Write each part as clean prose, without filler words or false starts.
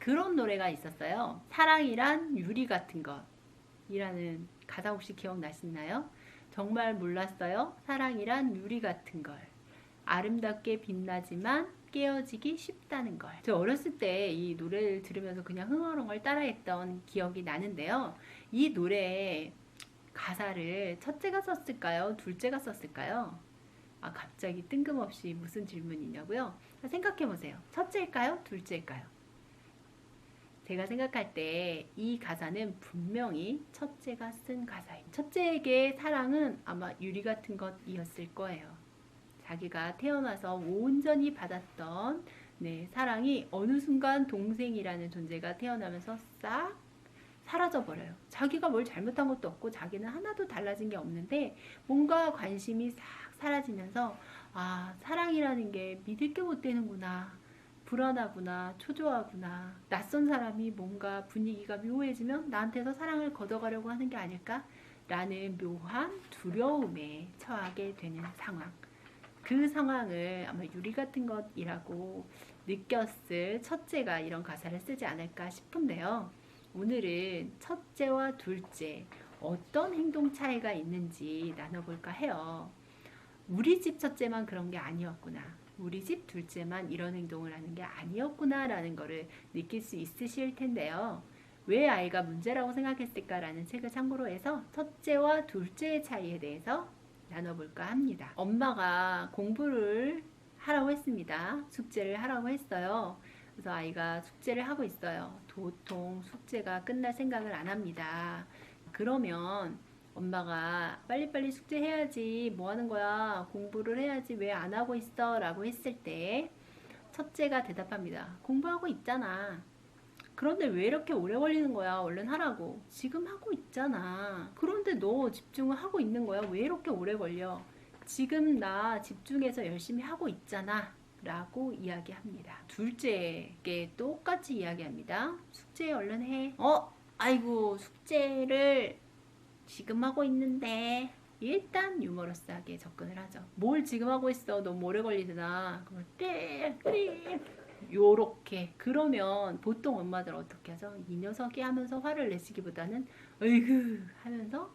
그런 노래가 있었어요. 사랑이란 유리 같은 것이라는 가사 혹시 기억나시나요? 정말 몰랐어요. 사랑이란 유리 같은 걸. 아름답게 빛나지만 깨어지기 쉽다는 걸. 저 어렸을 때 이 노래를 들으면서 그냥 흥얼흥얼 따라했던 기억이 나는데요. 이 노래의 가사를 첫째가 썼을까요? 둘째가 썼을까요? 아, 갑자기 뜬금없이 무슨 질문이냐고요? 생각해 보세요. 첫째일까요? 둘째일까요? 제가 생각할 때 이 가사는 분명히 첫째가 쓴 가사입니다. 첫째에게 사랑은 아마 유리 같은 것이었을 거예요. 자기가 태어나서 온전히 받았던 사랑이 어느 순간 동생이라는 존재가 태어나면서 싹 사라져버려요. 자기가 뭘 잘못한 것도 없고 자기는 하나도 달라진 게 없는데 뭔가 관심이 싹 사라지면서 아, 사랑이라는 게 믿을 게 못 되는구나. 불안하구나. 초조하구나. 낯선 사람이 뭔가 분위기가 묘해지면 나한테서 사랑을 걷어가려고 하는 게 아닐까? 라는 묘한 두려움에 처하게 되는 상황. 그 상황을 아마 유리 같은 것이라고 느꼈을 첫째가 이런 가사를 쓰지 않을까 싶은데요. 오늘은 첫째와 둘째 어떤 행동 차이가 있는지 나눠볼까 해요. 우리 집 첫째만 그런 게 아니었구나. 우리 집 둘째만 이런 행동을 하는 게 아니었구나 라는 거를 느낄 수 있으실 텐데요. 왜 아이가 문제라고 생각했을까라는 책을 참고로 해서 첫째와 둘째의 차이에 대해서 나눠볼까 합니다. 엄마가 공부를 하라고 했습니다. 숙제를 하라고 했어요. 그래서 아이가 숙제를 하고 있어요. 도통 숙제가 끝날 생각을 안 합니다. 그러면 엄마가 빨리빨리 숙제해야지, 뭐 하는 거야, 공부를 해야지, 왜 안 하고 있어? 라고 했을 때 첫째가 대답합니다. 공부하고 있잖아. 그런데 왜 이렇게 오래 걸리는 거야? 얼른 하라고. 지금 하고 있잖아. 그런데 너 집중을 하고 있는 거야? 왜 이렇게 오래 걸려? 지금 나 집중해서 열심히 하고 있잖아. 라고 이야기합니다. 둘째에게 똑같이 이야기합니다. 숙제 얼른 해. 아이고, 숙제를 지금 하고 있는데. 일단 유머러스하게 접근을 하죠. 뭘 지금 하고 있어? 너무 오래 걸리잖아. 그러면 떼 요렇게. 그러면 보통 엄마들 어떻게 하죠? 이 녀석이 하면서 화를 내시기보다는 으이그 하면서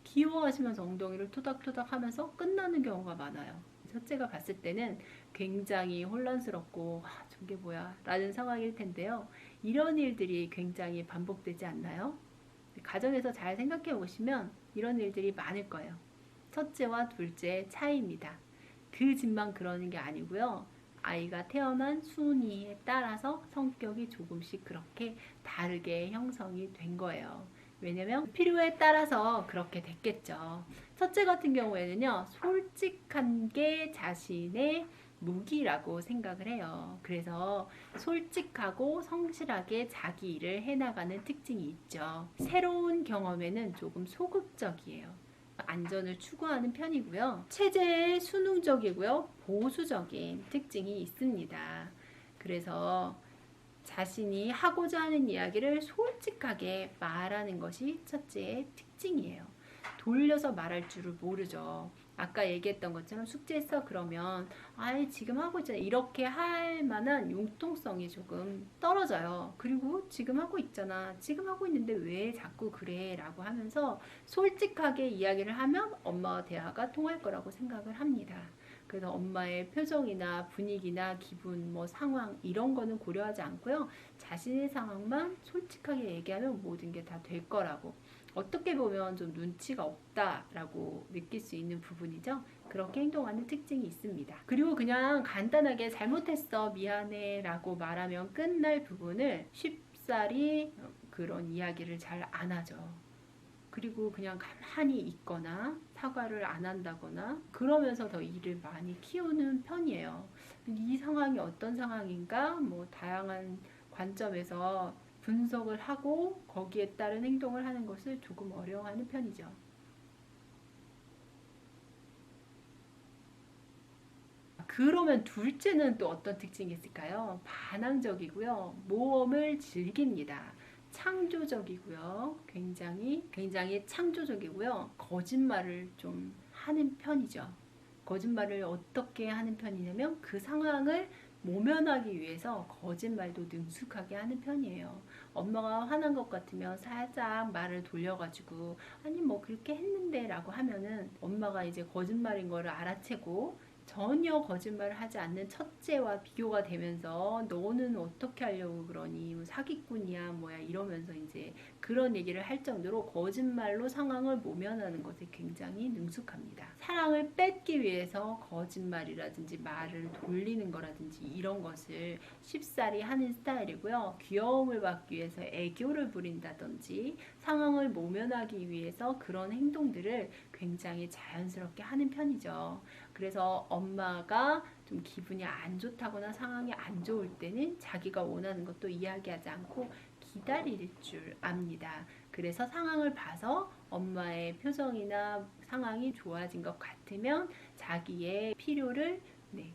귀여워하시면서 엉덩이를 토닥토닥 하면서 끝나는 경우가 많아요. 첫째가 봤을 때는 굉장히 혼란스럽고 저게 뭐야 라는 상황일 텐데요. 이런 일들이 굉장히 반복되지 않나요? 가정에서 잘 생각해 보시면 이런 일들이 많을 거예요. 첫째와 둘째의 차이입니다. 그 집만 그러는 게 아니고요. 아이가 태어난 순위에 따라서 성격이 조금씩 그렇게 다르게 형성이 된 거예요. 왜냐면 필요에 따라서 그렇게 됐겠죠. 첫째 같은 경우에는요, 솔직한 게 자신의 무기라고 생각을 해요. 그래서 솔직하고 성실하게 자기 일을 해나가는 특징이 있죠. 새로운 경험에는 조금 소극적이에요. 안전을 추구하는 편이고요. 체제에 순응적이고요. 보수적인 특징이 있습니다. 그래서 자신이 하고자 하는 이야기를 솔직하게 말하는 것이 첫째의 특징이에요. 돌려서 말할 줄을 모르죠. 아까 얘기했던 것처럼 숙제했어 그러면 아이 지금 하고 있잖아 이렇게 할 만한 융통성이 조금 떨어져요. 그리고 지금 하고 있잖아, 지금 하고 있는데 왜 자꾸 그래 라고 하면서 솔직하게 이야기를 하면 엄마와 대화가 통할 거라고 생각을 합니다. 그래서 엄마의 표정이나 분위기나 기분, 뭐 상황 이런 거는 고려하지 않고요. 자신의 상황만 솔직하게 얘기하면 모든 게 다 될 거라고. 어떻게 보면 좀 눈치가 없다라고 느낄 수 있는 부분이죠. 그렇게 행동하는 특징이 있습니다. 그리고 그냥 간단하게 잘못했어, 미안해 라고 말하면 끝날 부분을 쉽사리 그런 이야기를 잘 안 하죠. 그리고 그냥 가만히 있거나 사과를 안 한다거나 그러면서 더 일을 많이 키우는 편이에요. 이 상황이 어떤 상황인가 뭐 다양한 관점에서 분석을 하고 거기에 따른 행동을 하는 것을 조금 어려워하는 편이죠. 그러면 둘째는 또 어떤 특징이 있을까요? 반항적이고요. 모험을 즐깁니다. 창조적이고요. 굉장히 창조적이고요. 거짓말을 좀 하는 편이죠. 거짓말을 어떻게 하는 편이냐면 그 상황을 모면하기 위해서 거짓말도 능숙하게 하는 편이에요. 엄마가 화난 것 같으면 살짝 말을 돌려가지고 아니 뭐 그렇게 했는데 라고 하면은 엄마가 이제 거짓말인 거를 알아채고 전혀 거짓말을 하지 않는 첫째와 비교가 되면서 너는 어떻게 하려고 그러니 뭐 사기꾼이야 뭐야 이러면서 이제 그런 얘기를 할 정도로 거짓말로 상황을 모면하는 것에 굉장히 능숙합니다. 사랑을 뺏기 위해서 거짓말이라든지 말을 돌리는 거라든지 이런 것을 쉽사리 하는 스타일이고요. 귀여움을 받기 위해서 애교를 부린다든지 상황을 모면하기 위해서 그런 행동들을 굉장히 자연스럽게 하는 편이죠. 그래서 엄마가 좀 기분이 안 좋다거나 상황이 안 좋을 때는 자기가 원하는 것도 이야기하지 않고 기다릴 줄 압니다. 그래서 상황을 봐서 엄마의 표정이나 상황이 좋아진 것 같으면 자기의 필요를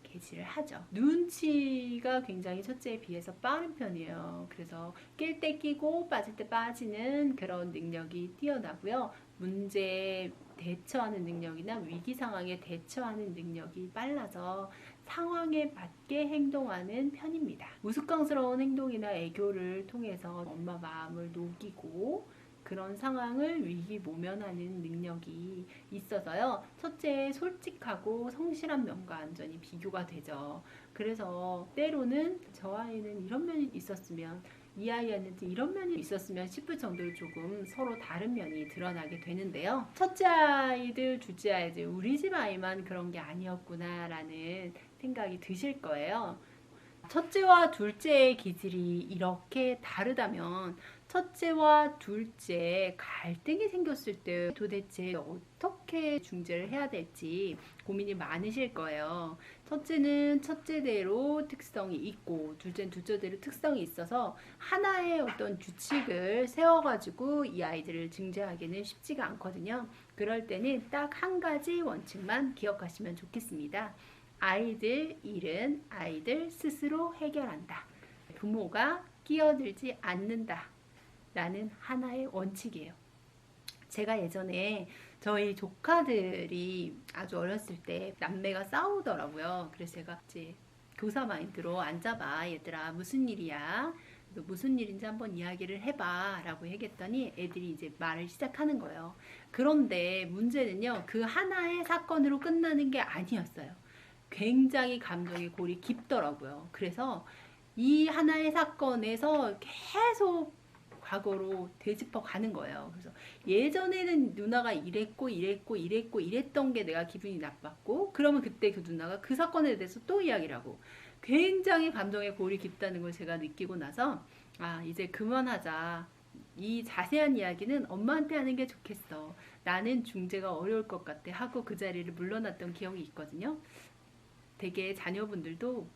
개시를 하죠. 눈치가 굉장히 첫째에 비해서 빠른 편이에요. 그래서 낄 때 끼고 빠질 때 빠지는 그런 능력이 뛰어나고요. 문제에 대처하는 능력이나 위기 상황에 대처하는 능력이 빨라서 상황에 맞게 행동하는 편입니다. 우스꽝스러운 행동이나 애교를 통해서 엄마 마음을 녹이고 그런 상황을 위기 모면하는 능력이 있어서요. 첫째의 솔직하고 성실한 면과 완전히 비교가 되죠. 그래서 때로는 저 아이는 이런 면이 있었으면 이 아이한테 이런 면이 있었으면 싶을 정도로 조금 서로 다른 면이 드러나게 되는데요. 첫째 아이들, 둘째 아이들, 우리 집 아이만 그런 게 아니었구나 라는 생각이 드실 거예요. 첫째와 둘째의 기질이 이렇게 다르다면 첫째와 둘째 갈등이 생겼을 때 도대체 어떻게 중재를 해야 될지 고민이 많으실 거예요. 첫째는 첫째대로 특성이 있고 둘째는 둘째대로 특성이 있어서 하나의 어떤 규칙을 세워가지고 이 아이들을 중재하기는 쉽지가 않거든요. 그럴 때는 딱 한 가지 원칙만 기억하시면 좋겠습니다. 아이들 일은 아이들 스스로 해결한다. 부모가 끼어들지 않는다. 라는 하나의 원칙이에요. 제가 예전에 저희 조카들이 아주 어렸을 때 남매가 싸우더라고요. 그래서 제가 이제 교사 마인드로 앉아봐 얘들아 무슨 일이야? 무슨 일인지 한번 이야기를 해봐 라고 얘기했더니 애들이 이제 말을 시작하는 거예요. 그런데 문제는요 그 하나의 사건으로 끝나는 게 아니었어요. 굉장히 감정의 골이 깊더라고요. 그래서 이 하나의 사건에서 계속 과거로 되짚어 가는 거예요. 그래서 예전에는 누나가 이랬던 게 내가 기분이 나빴고 그러면 그때 그 누나가 그 사건에 대해서 또 이야기를 하고 굉장히 감정의 골이 깊다는 걸 제가 느끼고 나서 아 이제 그만하자. 이 자세한 이야기는 엄마한테 하는 게 좋겠어. 나는 중재가 어려울 것 같아 하고 그 자리를 물러났던 기억이 있거든요. 되게 자녀분들도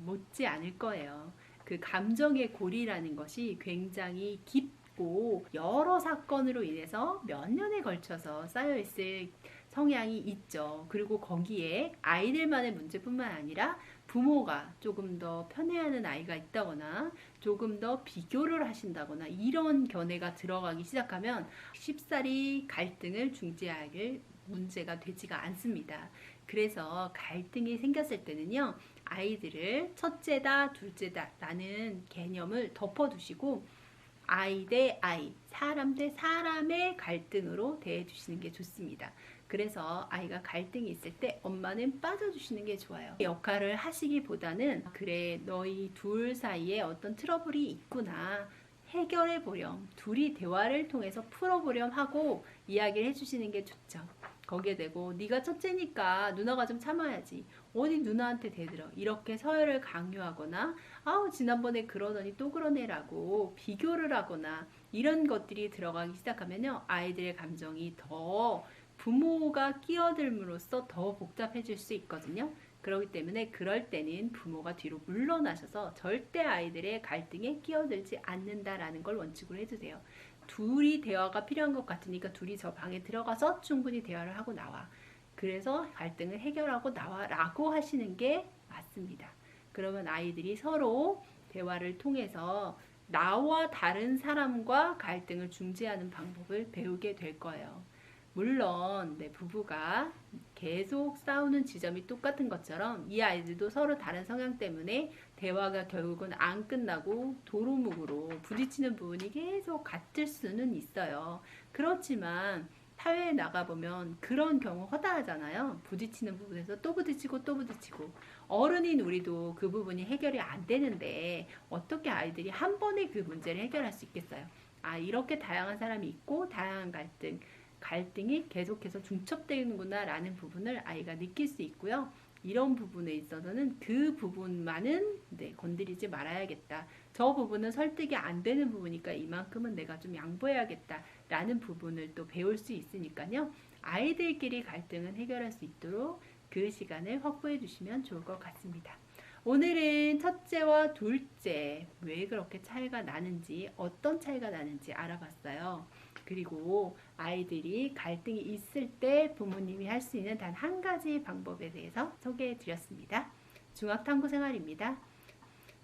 못지 않을 거예요. 그 감정의 골이라는 것이 굉장히 깊고 여러 사건으로 인해서 몇 년에 걸쳐서 쌓여있을 성향이 있죠. 그리고 거기에 아이들만의 문제뿐만 아니라 부모가 조금 더 편애하는 아이가 있다거나 조금 더 비교를 하신다거나 이런 견해가 들어가기 시작하면 쉽사리 갈등을 중재하길 문제가 되지가 않습니다. 그래서 갈등이 생겼을 때는요. 아이들을 첫째다, 둘째다 라는 개념을 덮어두시고 아이 대 아이, 사람 대 사람의 갈등으로 대해주시는 게 좋습니다. 그래서 아이가 갈등이 있을 때 엄마는 빠져주시는 게 좋아요. 역할을 하시기보다는 그래 너희 둘 사이에 어떤 트러블이 있구나 해결해 보렴 둘이 대화를 통해서 풀어보렴 하고 이야기를 해주시는 게 좋죠. 거기에 대고 네가 첫째니까 누나가 좀 참아야지 어디 누나한테 대들어 이렇게 서열을 강요하거나 아우 지난번에 그러더니 또 그러네라고 비교를 하거나 이런 것들이 들어가기 시작하면요 아이들의 감정이 더 부모가 끼어들므로써 더 복잡해질 수 있거든요. 그렇기 때문에 그럴 때는 부모가 뒤로 물러나셔서 절대 아이들의 갈등에 끼어들지 않는다라는 걸 원칙으로 해주세요. 둘이 대화가 필요한 것 같으니까 둘이 저 방에 들어가서 충분히 대화를 하고 나와. 그래서 갈등을 해결하고 나와 라고 하시는 게 맞습니다. 그러면 아이들이 서로 대화를 통해서 나와 다른 사람과 갈등을 중재하는 방법을 배우게 될 거예요. 물론 부부가 계속 싸우는 지점이 똑같은 것처럼 이 아이들도 서로 다른 성향 때문에 대화가 결국은 안 끝나고 도루묵으로 부딪히는 부분이 계속 같을 수는 있어요. 그렇지만 사회에 나가보면 그런 경우 허다하잖아요. 부딪히는 부분에서 또 부딪히고 또 부딪히고. 어른인 우리도 그 부분이 해결이 안 되는데 어떻게 아이들이 한 번에 그 문제를 해결할 수 있겠어요? 아, 이렇게 다양한 사람이 있고 다양한 갈등이 계속해서 중첩되는구나 라는 부분을 아이가 느낄 수 있고요. 이런 부분에 있어서는 그 부분만은 건드리지 말아야겠다. 저 부분은 설득이 안 되는 부분이니까 이만큼은 내가 좀 양보해야겠다 라는 부분을 또 배울 수 있으니까요. 아이들끼리 갈등은 해결할 수 있도록 그 시간을 확보해 주시면 좋을 것 같습니다. 오늘은 첫째와 둘째 왜 그렇게 차이가 나는지, 어떤 차이가 나는지 알아봤어요. 그리고 아이들이 갈등이 있을 때 부모님이 할 수 있는 단 한 가지 방법에 대해서 소개해 드렸습니다. 중학탐구 생활입니다.